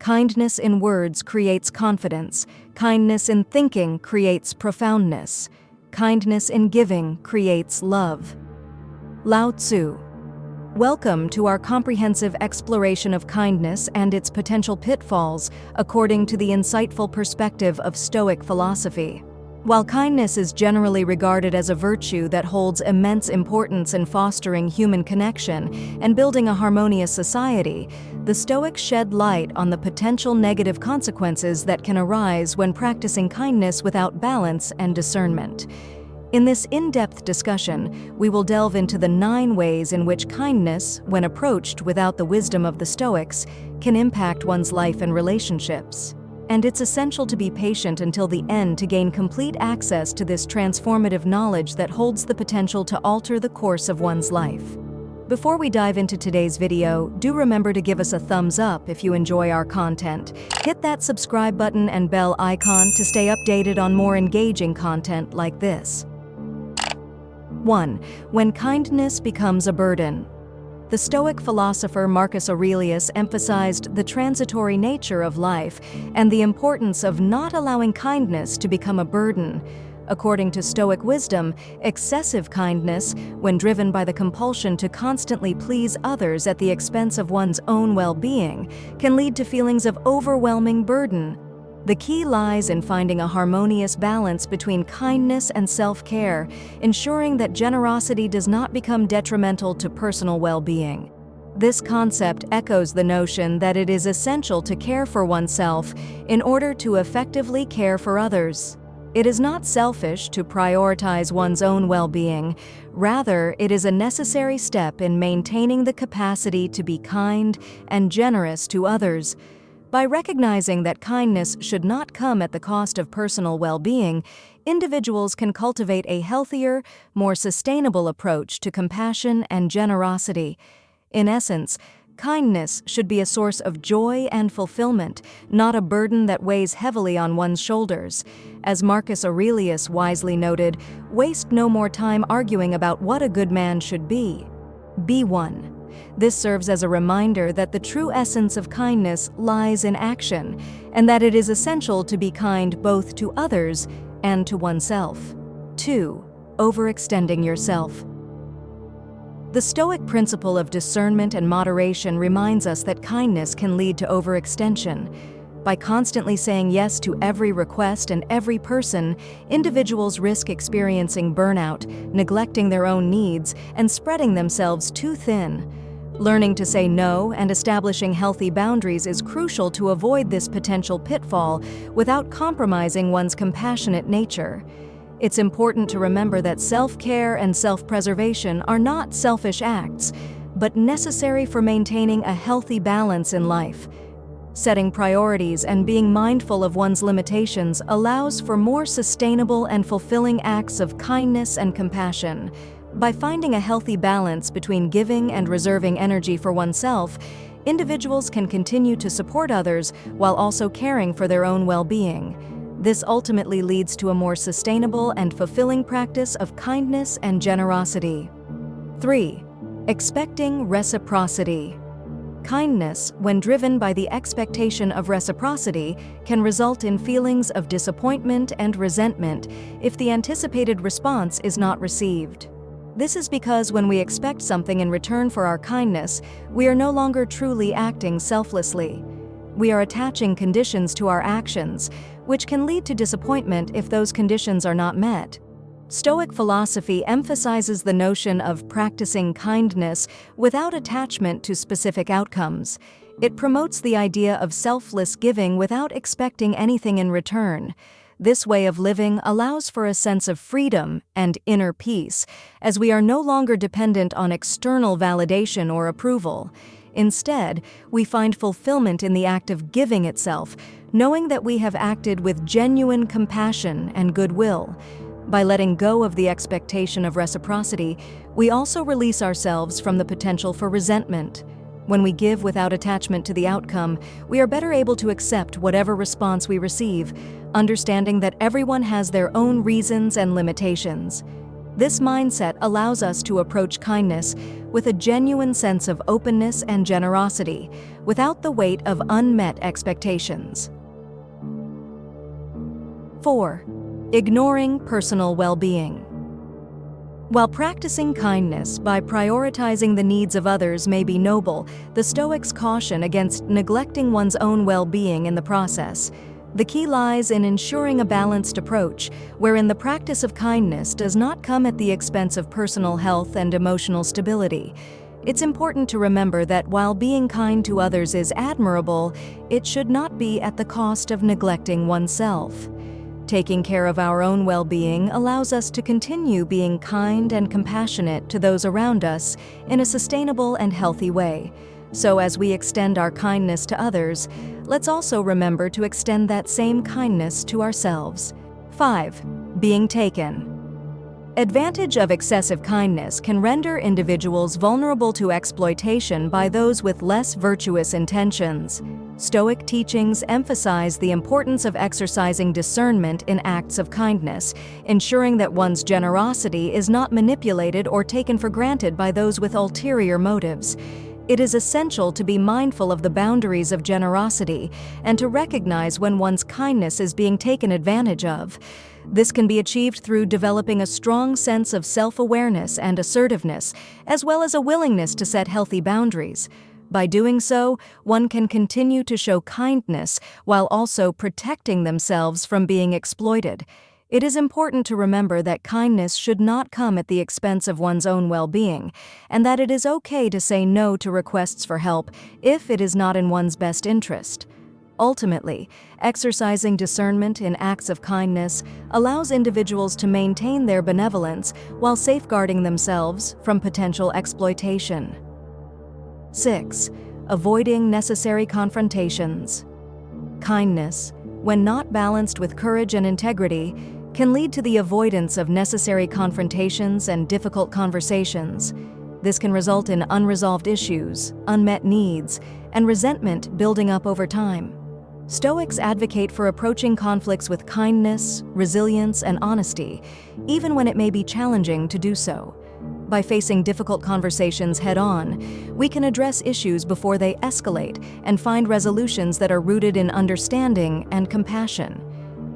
Kindness in words creates confidence. Kindness in thinking creates profoundness. Kindness in giving creates love. Lao Tzu. Welcome to our comprehensive exploration of kindness and its potential pitfalls, according to the insightful perspective of Stoic philosophy. While kindness is generally regarded as a virtue that holds immense importance in fostering human connection and building a harmonious society, the Stoics shed light on the potential negative consequences that can arise when practicing kindness without balance and discernment. In this in-depth discussion, we will delve into the 9 ways in which kindness, when approached without the wisdom of the Stoics, can impact one's life and relationships. And it's essential to be patient until the end to gain complete access to this transformative knowledge that holds the potential to alter the course of one's life. Before we dive into today's video, do remember to give us a thumbs up if you enjoy our content. Hit that subscribe button and bell icon to stay updated on more engaging content like this. 1. When kindness becomes a burden. The Stoic philosopher Marcus Aurelius emphasized the transitory nature of life and the importance of not allowing kindness to become a burden. According to Stoic wisdom, excessive kindness, when driven by the compulsion to constantly please others at the expense of one's own well-being, can lead to feelings of overwhelming burden. The key lies in finding a harmonious balance between kindness and self-care, ensuring that generosity does not become detrimental to personal well-being. This concept echoes the notion that it is essential to care for oneself in order to effectively care for others. It is not selfish to prioritize one's own well-being. Rather, it is a necessary step in maintaining the capacity to be kind and generous to others. By recognizing that kindness should not come at the cost of personal well-being, individuals can cultivate a healthier, more sustainable approach to compassion and generosity. In essence, kindness should be a source of joy and fulfillment, not a burden that weighs heavily on one's shoulders. As Marcus Aurelius wisely noted, waste no more time arguing about what a good man should be. Be one. This serves as a reminder that the true essence of kindness lies in action, and that it is essential to be kind both to others and to oneself. 2. Overextending yourself. The Stoic principle of discernment and moderation reminds us that kindness can lead to overextension. By constantly saying yes to every request and every person, individuals risk experiencing burnout, neglecting their own needs, and spreading themselves too thin. Learning to say no and establishing healthy boundaries is crucial to avoid this potential pitfall without compromising one's compassionate nature. It's important to remember that self-care and self-preservation are not selfish acts, but necessary for maintaining a healthy balance in life. Setting priorities and being mindful of one's limitations allows for more sustainable and fulfilling acts of kindness and compassion. By finding a healthy balance between giving and reserving energy for oneself, individuals can continue to support others while also caring for their own well-being. This ultimately leads to a more sustainable and fulfilling practice of kindness and generosity. 3. Expecting reciprocity. Kindness, when driven by the expectation of reciprocity, can result in feelings of disappointment and resentment if the anticipated response is not received. This is because when we expect something in return for our kindness, we are no longer truly acting selflessly. We are attaching conditions to our actions, which can lead to disappointment if those conditions are not met. Stoic philosophy emphasizes the notion of practicing kindness without attachment to specific outcomes. It promotes the idea of selfless giving without expecting anything in return. This way of living allows for a sense of freedom and inner peace, as we are no longer dependent on external validation or approval. Instead, we find fulfillment in the act of giving itself, knowing that we have acted with genuine compassion and goodwill. By letting go of the expectation of reciprocity, we also release ourselves from the potential for resentment. When we give without attachment to the outcome, we are better able to accept whatever response we receive, understanding that everyone has their own reasons and limitations. This mindset allows us to approach kindness with a genuine sense of openness and generosity, without the weight of unmet expectations. 4. Ignoring personal well-being. While practicing kindness by prioritizing the needs of others may be noble, the Stoics caution against neglecting one's own well-being in the process. The key lies in ensuring a balanced approach, wherein the practice of kindness does not come at the expense of personal health and emotional stability. It's important to remember that while being kind to others is admirable, it should not be at the cost of neglecting oneself. Taking care of our own well-being allows us to continue being kind and compassionate to those around us in a sustainable and healthy way. So as we extend our kindness to others, let's also remember to extend that same kindness to ourselves. 5. Being taken. Advantage of excessive kindness can render individuals vulnerable to exploitation by those with less virtuous intentions. Stoic teachings emphasize the importance of exercising discernment in acts of kindness, ensuring that one's generosity is not manipulated or taken for granted by those with ulterior motives. It is essential to be mindful of the boundaries of generosity and to recognize when one's kindness is being taken advantage of. This can be achieved through developing a strong sense of self-awareness and assertiveness, as well as a willingness to set healthy boundaries. By doing so, one can continue to show kindness while also protecting themselves from being exploited. It is important to remember that kindness should not come at the expense of one's own well-being, and that it is okay to say no to requests for help if it is not in one's best interest. Ultimately, exercising discernment in acts of kindness allows individuals to maintain their benevolence while safeguarding themselves from potential exploitation. 6. Avoiding necessary confrontations. Kindness, when not balanced with courage and integrity, can lead to the avoidance of necessary confrontations and difficult conversations. This can result in unresolved issues, unmet needs, and resentment building up over time. Stoics advocate for approaching conflicts with kindness, resilience, and honesty, even when it may be challenging to do so. By facing difficult conversations head-on, we can address issues before they escalate and find resolutions that are rooted in understanding and compassion.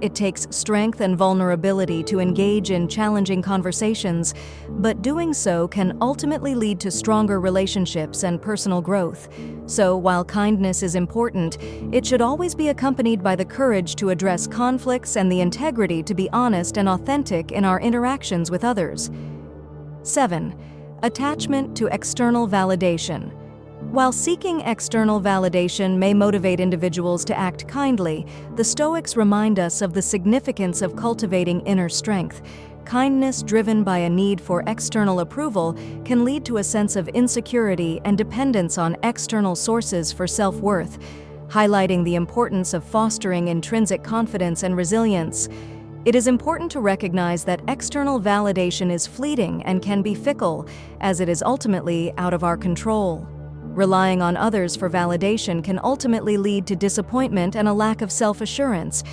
It takes strength and vulnerability to engage in challenging conversations, but doing so can ultimately lead to stronger relationships and personal growth. So, while kindness is important, it should always be accompanied by the courage to address conflicts and the integrity to be honest and authentic in our interactions with others. 7. Attachment to external validation. While seeking external validation may motivate individuals to act kindly, the Stoics remind us of the significance of cultivating inner strength. Kindness driven by a need for external approval can lead to a sense of insecurity and dependence on external sources for self-worth, highlighting the importance of fostering intrinsic confidence and resilience. It is important to recognize that external validation is fleeting and can be fickle, as it is ultimately out of our control. Relying on others for validation can ultimately lead to disappointment and a lack of self-assurance.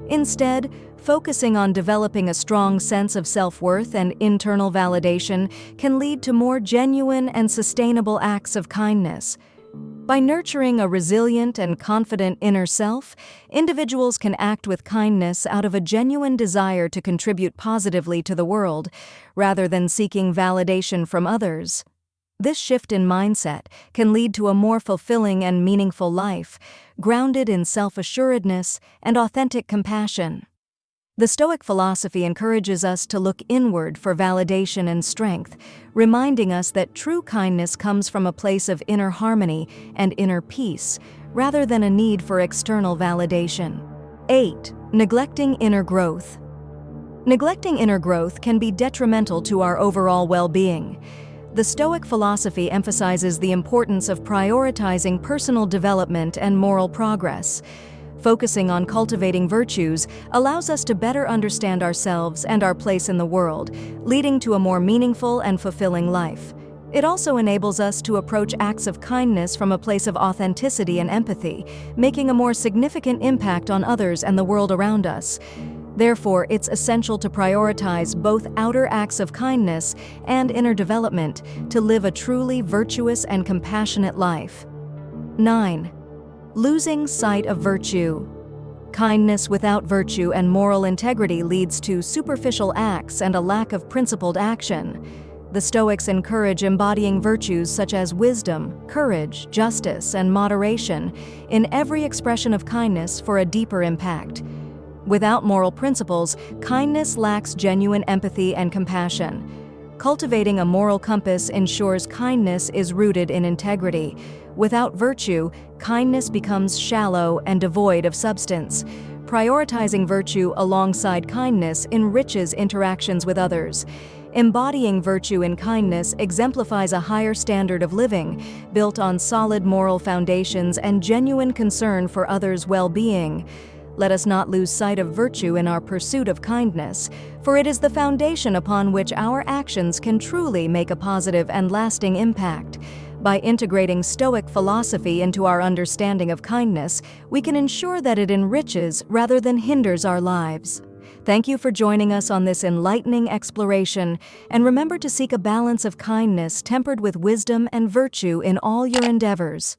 Instead, focusing on developing a strong sense of self-worth and internal validation can lead to more genuine and sustainable acts of kindness. By nurturing a resilient and confident inner self, individuals can act with kindness out of a genuine desire to contribute positively to the world, rather than seeking validation from others. This shift in mindset can lead to a more fulfilling and meaningful life, grounded in self-assuredness and authentic compassion. The Stoic philosophy encourages us to look inward for validation and strength, reminding us that true kindness comes from a place of inner harmony and inner peace, rather than a need for external validation. 8. Neglecting inner growth. Neglecting inner growth can be detrimental to our overall well-being. The Stoic philosophy emphasizes the importance of prioritizing personal development and moral progress. Focusing on cultivating virtues allows us to better understand ourselves and our place in the world, leading to a more meaningful and fulfilling life. It also enables us to approach acts of kindness from a place of authenticity and empathy, making a more significant impact on others and the world around us. Therefore, it's essential to prioritize both outer acts of kindness and inner development to live a truly virtuous and compassionate life. 9. Losing sight of virtue. Kindness without virtue and moral integrity leads to superficial acts and a lack of principled action. The Stoics encourage embodying virtues such as wisdom, courage, justice, and moderation in every expression of kindness for a deeper impact. Without moral principles, kindness lacks genuine empathy and compassion. Cultivating a moral compass ensures kindness is rooted in integrity. Without virtue, kindness becomes shallow and devoid of substance. Prioritizing virtue alongside kindness enriches interactions with others. Embodying virtue in kindness exemplifies a higher standard of living, built on solid moral foundations and genuine concern for others' well-being. Let us not lose sight of virtue in our pursuit of kindness, for it is the foundation upon which our actions can truly make a positive and lasting impact. By integrating Stoic philosophy into our understanding of kindness, we can ensure that it enriches rather than hinders our lives. Thank you for joining us on this enlightening exploration, and remember to seek a balance of kindness tempered with wisdom and virtue in all your endeavors.